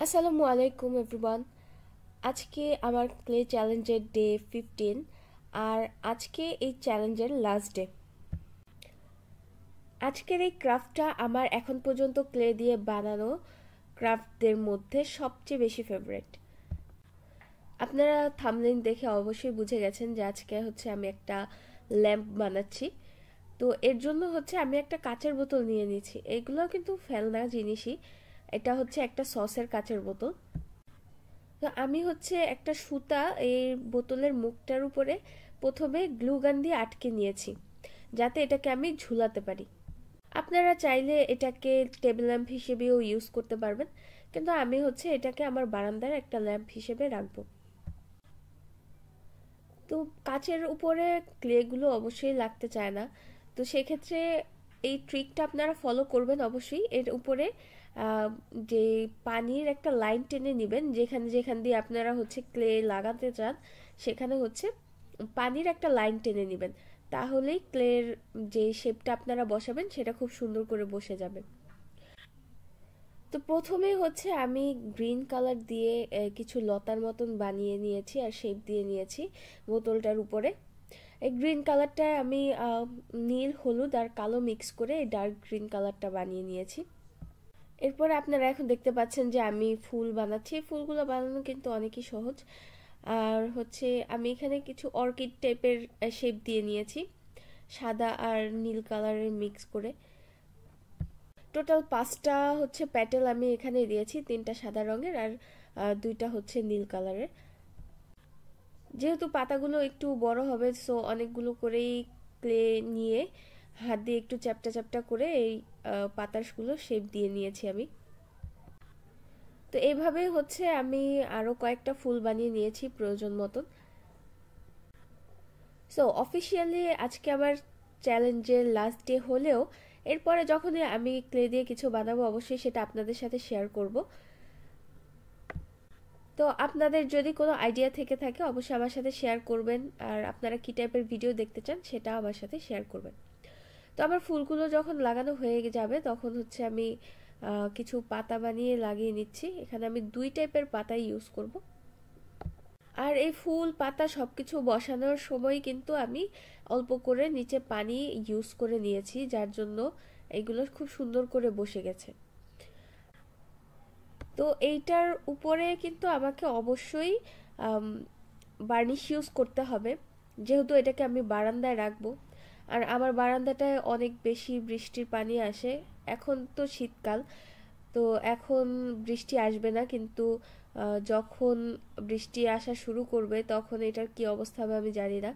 আসসালামু আলাইকুম এভরিওয়ান। আজকে আমার ক্লে চ্যালেঞ্জের ডে 15 আর আজকে এই চ্যালেঞ্জের লাস্ট ডে। আজকের এই ক্রাফটটা আমার এখন পর্যন্ত ক্লে দিয়ে বানানো ক্রাফটদের মধ্যে সবচেয়ে বেশি ফেভারিট। আপনারা থাম্বনেইল দেখে অবশ্যই বুঝে গেছেন যে আজকে হচ্ছে আমি একটা ল্যাম্প বানাচ্ছি। তো এর জন্য হচ্ছে আমি একটা কাচের বোতল নিয়ে নিয়েছি। এগুলো কিন্তু ফেলনা জিনিসই। এটা হচ্ছে একটা সসের কাচের বোতল। তো আমি হচ্ছে একটা সুতা এই বোতলের মুখটার উপরে প্রথমে গ্লু গান দিয়ে আটকে নিয়েছি, যাতে এটাকে আমি ঝুলাতে পারি। আপনারা চাইলে এটাকে টেবিল ল্যাম্প হিসেবেও ইউজ করতে পারবেন, কিন্তু আমি হচ্ছে এটাকে আমার বারান্দার একটা ল্যাম্প হিসেবে রাখবো। তো কাচের উপরে ক্লেগুলো অবশ্যই লাগতে চায় না, তো সেক্ষেত্রে এই ট্রিকটা আপনারা ফলো করবেন অবশ্যই। এর উপরে যে পানির একটা লাইন টেনে নেবেন, যেখানে যেখান দিয়ে আপনারা হচ্ছে ক্লে লাগাতে চান সেখানে হচ্ছে পানির একটা লাইন টেনে নেবেন। তাহলেই ক্লের যে শেপটা আপনারা বসাবেন সেটা খুব সুন্দর করে বসে যাবে। তো প্রথমে হচ্ছে আমি গ্রিন কালার দিয়ে কিছু লতার মতন বানিয়ে নিয়েছি আর শেপ দিয়ে নিয়েছি বোতলটার উপরে। এই গ্রিন কালারটা আমি নীল, হলুদ আর কালো মিক্স করে এই ডার্ক গ্রিন কালারটা বানিয়ে নিয়েছি। এরপরে আপনারা এখন দেখতে পাচ্ছেন যে আমি ফুল বানাচ্ছি। ফুলগুলো বানানো কিন্তু অনেকই সহজ। আর হচ্ছে আমি এখানে কিছু অর্কিড টাইপের শেপ দিয়ে নিয়েছি, সাদা আর নীল কালারের মিক্স করে। টোটাল 5টা হচ্ছে প্যাটেল আমি এখানে দিয়েছি, 3টা সাদা রঙের আর 2টা হচ্ছে নীল কালারের। যেহেতু পাতাগুলো একটু বড় হবে, সো অনেকগুলো করেই ক্লে নিয়ে হাত দিয়ে একটু চ্যাপটা চ্যাপটা করে এই পাতাগুলো শেপ দিয়ে নিয়েছি আমি। তো এইভাবে হচ্ছে আমি আরো কয়েকটা ফুল বানিয়ে নিয়েছি প্রয়োজন মতন। সো অফিসিয়ালি আজকে আমার চ্যালেঞ্জের লাস্ট ডে হলেও এরপরে যখনই আমি ক্লে দিয়ে কিছু বানাবো অবশ্যই সেটা আপনাদের সাথে শেয়ার করব। তো আপনাদের যদি কোনো আইডিয়া থেকে থাকে অবশ্যই আমার সাথে শেয়ার করবেন, আর আপনারা কী টাইপের ভিডিও দেখতে চান সেটা আমার সাথে শেয়ার করবেন। তো আমার ফুলগুলো যখন লাগানো হয়ে যাবে তখন হচ্ছে আমি কিছু পাতা বানিয়ে লাগিয়ে নিচ্ছি। এখানে আমি 2 টাইপের পাতা ইউজ করব। আর এই ফুল পাতা সবকিছু বসানোর সময় কিন্তু আমি অল্প করে নিচে পানি ইউজ করে নিয়েছি, যার জন্য এগুলো খুব সুন্দর করে বসে গেছে। তো এইটার উপরে কিন্তু আমাকে অবশ্যই বার্নিশ ইউজ করতে হবে, যেহেতু এটাকে আমি বারান্দায় রাখবো। আর আমার বারান্দাটায় অনেক বেশি বৃষ্টির পানি আসে। এখন তো শীতকাল, তো এখন বৃষ্টি আসবে না, কিন্তু যখন বৃষ্টি আসা শুরু করবে তখন এটার কি অবস্থা হবে আমি জানি না।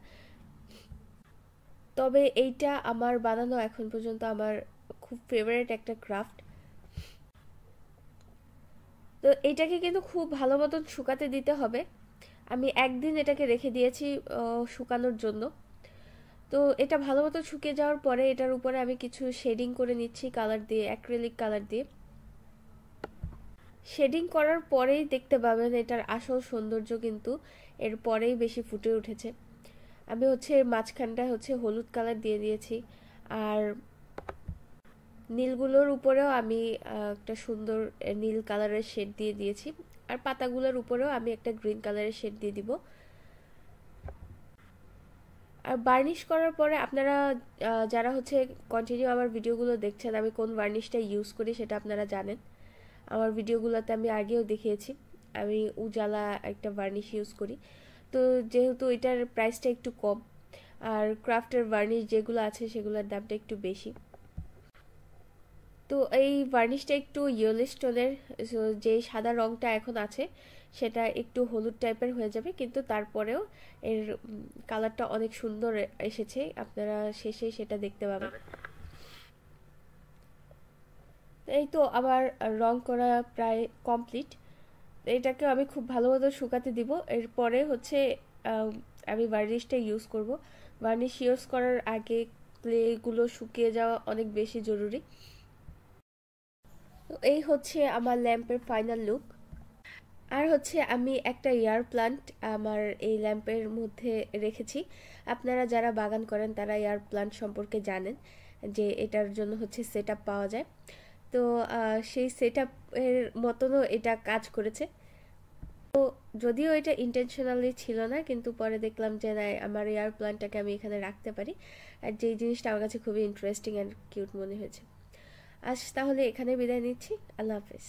তবে এইটা আমার বানানো এখন পর্যন্ত আমার খুব ফেভারিট একটা ক্রাফট। তো এইটাকে কিন্তু খুব ভালো মতন শুকাতে দিতে হবে। আমি একদিন এটাকে রেখে দিয়েছি শুকানোর জন্য। তো এটা ভালো মতো শুকিয়ে যাওয়ার পরে এটার উপরে আমি কিছু শেডিং করে নিচ্ছি কালার দিয়ে, অ্যাক্রিলিক কালার দিয়ে। শেডিং করার পরেই দেখতে পাবেন এটার আসল সৌন্দর্য কিন্তু এর পরেই বেশি ফুটে উঠেছে। আমি হচ্ছে মাঝখানটা হচ্ছে হলুদ কালার দিয়ে দিয়েছি, আর নীলগুলোর উপরেও আমি একটা সুন্দর নীল কালারের শেড দিয়ে দিয়েছি, আর পাতাগুলোর উপরেও আমি একটা গ্রিন কালারের শেড দিয়ে দিব। আর বার্নিশ করার পরে আপনারা যারা হচ্ছে কন্টিনিউ আমার ভিডিওগুলো দেখছেন, আমি কোন বার্নিশটা ইউজ করি সেটা আপনারা জানেন। আমার ভিডিওগুলোতে আমি আগেও দেখিয়েছি আমি উজালা একটা বার্নিশ ইউজ করি। তো যেহেতু এটার প্রাইসটা একটু কম আর ক্রাফটের বার্নিশ যেগুলো আছে সেগুলোর দামটা একটু বেশি, তো এই বার্নিশটা একটু ইয়েলো টোনের, যে সাদা রংটা এখন আছে সেটা একটু হলুদ টাইপের হয়ে যাবে, কিন্তু তারপরেও এর কালারটা অনেক সুন্দর এসেছে, আপনারা শেষে সেটা দেখতে পাবেন। এই তো আমার রং করা প্রায় কমপ্লিট। এটাকে আমি খুব ভালো মতো শুকাতে দিব। এরপরে হচ্ছে আমি বার্নিশটা ইউজ করব। বার্নিশ ইউজ করার আগে ক্লেগুলো শুকিয়ে যাওয়া অনেক বেশি জরুরি। তো এই হচ্ছে আমার ল্যাম্পের ফাইনাল লুক। আর হচ্ছে আমি একটা এয়ার প্লান্ট আমার এই ল্যাম্পের মধ্যে রেখেছি। আপনারা যারা বাগান করেন তারা এয়ার প্লান্ট সম্পর্কে জানেন যে এটার জন্য হচ্ছে সেট আপ পাওয়া যায়। তো সেই সেট এর মতনও এটা কাজ করেছে। তো যদিও এটা ইন্টেনশনালি ছিল না, কিন্তু পরে দেখলাম যে না, আমার এয়ার প্ল্যান্টটাকে আমি এখানে রাখতে পারি। আর যেই জিনিসটা আমার কাছে খুবই ইন্টারেস্টিং অ্যান্ড কিউট মনে হয়েছে। আজ তাহলে এখানে বিদায় নিচ্ছি। আল্লাহ হাফেজ।